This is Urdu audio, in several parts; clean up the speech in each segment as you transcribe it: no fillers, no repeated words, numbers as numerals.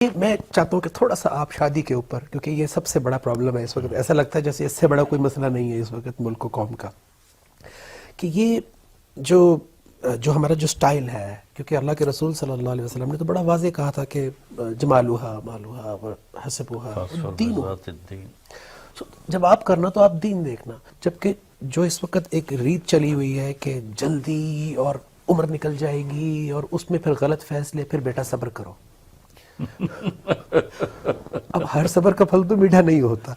میں چاہتا ہوں کہ تھوڑا سا آپ شادی کے اوپر، کیونکہ یہ سب سے بڑا پرابلم ہے اس وقت، ایسا لگتا ہے جیسے اس سے بڑا کوئی مسئلہ نہیں ہے اس وقت ملک و قوم کا، کہ یہ جو ہمارا جو سٹائل ہے، کیونکہ اللہ کے رسول صلی اللہ علیہ وسلم نے تو بڑا واضح کہا تھا کہ جمالوہا مالوہا حسبوہا دینوہا، جب آپ کرنا تو آپ دین دیکھنا، جبکہ جو اس وقت ایک ریت چلی ہوئی ہے کہ جلدی اور عمر نکل جائے گی اور اس میں پھر غلط فیصلے، پھر بیٹا صبر کرو. اب ہر صبر کا پھل تو میٹھا نہیں ہوتا،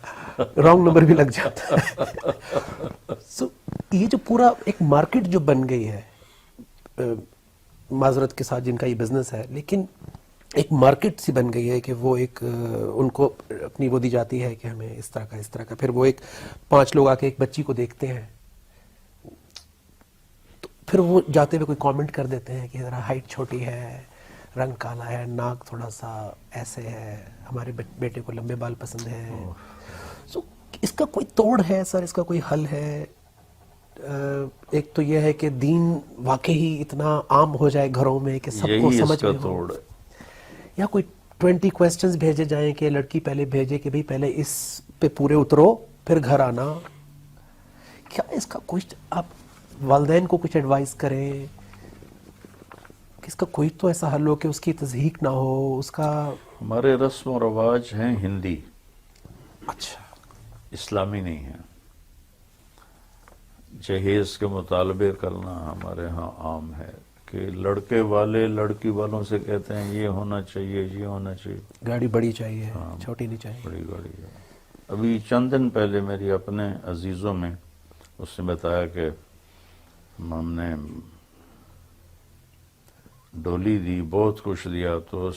رانگ نمبر بھی لگ جاتا ہے. سو یہ جو پورا ایک مارکیٹ جو بن گئی ہے، معذرت کے ساتھ جن کا یہ بزنس ہے، لیکن ایک مارکیٹ سی بن گئی ہے کہ وہ ایک ان کو اپنی وہ دی جاتی ہے کہ ہمیں اس طرح کا پھر وہ ایک 5 لوگ آ کے ایک بچی کو دیکھتے ہیں تو پھر وہ جاتے ہوئے کوئی کامنٹ کر دیتے ہیں کہ ذرا ہائٹ چھوٹی ہے، رنگ کالا ہے، ناک تھوڑا سا ایسے ہے، ہمارے بیٹے کو لمبے بال پسند ہیں. سو اس کا کوئی توڑ ہے سر، اس کا کوئی حل ہے؟ ایک تو یہ ہے کہ دین واقعی اتنا عام ہو جائے گھروں میں کہ سب کو سمجھ میں ہو، یا کوئی 20 کویسچنز بھیجے جائیں کہ لڑکی پہلے بھیجے کہ بھئی پہلے اس پہ پورے اترو پھر گھر آنا. کیا اس کا کچھ آپ والدین کو کچھ ایڈوائز کریں کہ اس کا کوئی تو ایسا حل ہو کہ اس کی تضحیک نہ ہو اس کا؟ ہمارے رسم و رواج ہیں ہندی، اچھا، اسلامی نہیں ہیں. جہیز کے مطالبے کرنا ہمارے ہاں عام ہے کہ لڑکے والے لڑکی والوں سے کہتے ہیں یہ ہونا چاہیے، یہ ہونا چاہیے، گاڑی بڑی چاہیے، چھوٹی نہیں چاہیے. بڑی گاڑی ہے. ابھی چند دن پہلے میری اپنے عزیزوں میں اس نے بتایا کہ ہم نے ڈولی دی، بہت کچھ دیا، تو اس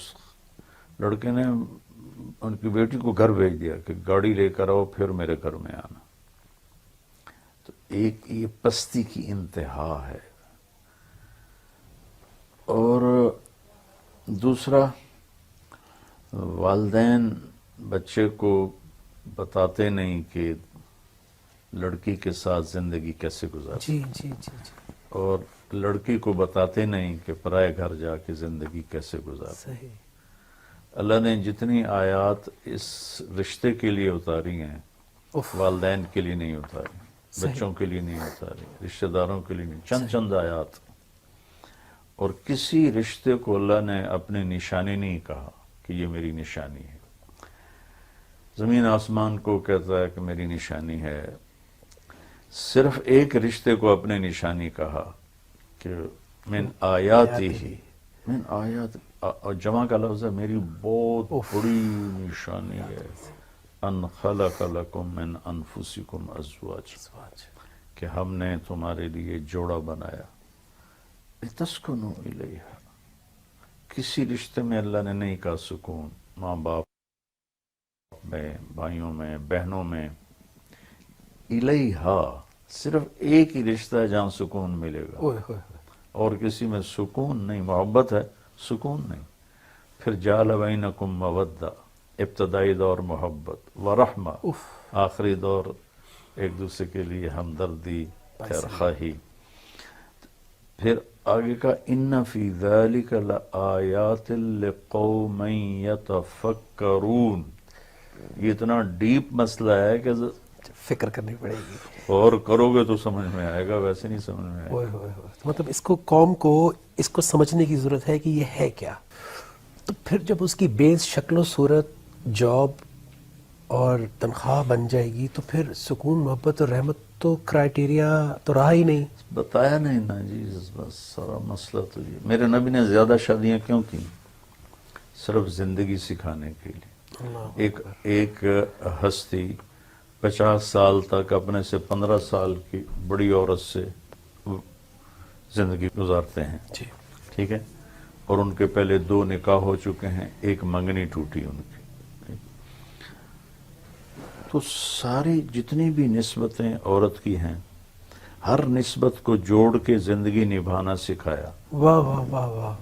لڑکے نے ان کی بیٹی کو گھر بھیج دیا کہ گاڑی لے کر آؤ پھر میرے گھر میں آنا. تو ایک یہ پستی کی انتہا ہے. اور دوسرا، والدین بچے کو بتاتے نہیں کہ لڑکی کے ساتھ زندگی کیسے گزارتے، جی جی جی جی، اور لڑکی کو بتاتے نہیں کہ پرائے گھر جا کے زندگی کیسے گزارتے. صحیح. اللہ نے جتنی آیات اس رشتے کے لیے اتاری ہیں والدین کے لیے نہیں اتاری، بچوں کے لیے نہیں اتاری، رشتہ داروں کے لیے نہیں، چند آیات. اور کسی رشتے کو اللہ نے اپنی نشانی نہیں کہا کہ یہ میری نشانی ہے. زمین آسمان کو کہتا ہے کہ میری نشانی ہے. صرف ایک رشتے کو اپنے نشانی کہا کہ من آیاتی ہی، من آیات، اور جمع کا لفظ ہے، میری بہت بڑی نشانی ہے، ان خلق لکم من انفسکم ازواج، کہ ہم نے تمہارے لیے جوڑا بنایا، لتسکنوا الیہا. کسی رشتے میں اللہ نے نہیں کہا سکون، ماں باپ میں، بھائیوں میں، بہنوں میں، الیہا. صرف ایک ہی رشتہ ہے جہاں سکون ملے گا، اور کسی میں سکون نہیں. محبت ہے، سکون نہیں. پھر جعل بینکم مودہ، ابتدائی دور محبت، ورحمہ، آخری دور ایک دوسرے کے لیے ہمدردی، خیر خواہی. پھر آگے کا ان فی ذلک لآیات لقوم یتفکرون. یہ اتنا ڈیپ مسئلہ ہے کہ فکر کرنی پڑے گی، اور کرو گے تو سمجھ میں آئے گا، ویسے نہیں سمجھ میں آئے گا. مطلب اس کو قوم کو اس کو سمجھنے کی ضرورت ہے کہ یہ ہے کیا. تو پھر جب اس کی بیس شکل و صورت، جاب اور تنخواہ بن جائے گی تو پھر سکون، محبت اور رحمت تو کرائیٹیریا تو رہا ہی نہیں. بتایا نہیں نا جی، بس سارا مسئلہ تو یہ. میرے نبی نے زیادہ شادیاں کیوں کی؟ صرف زندگی سکھانے کے لیے. ایک ہستی 50 سال تک اپنے سے 15 سال کی بڑی عورت سے زندگی گزارتے ہیں، ٹھیک ہے، اور ان کے پہلے 2 نکاح ہو چکے ہیں، ایک منگنی ٹوٹی ان کی. تو ساری جتنی بھی نسبتیں عورت کی ہیں، ہر نسبت کو جوڑ کے زندگی نبھانا سکھایا. واہ واہ واہ واہ.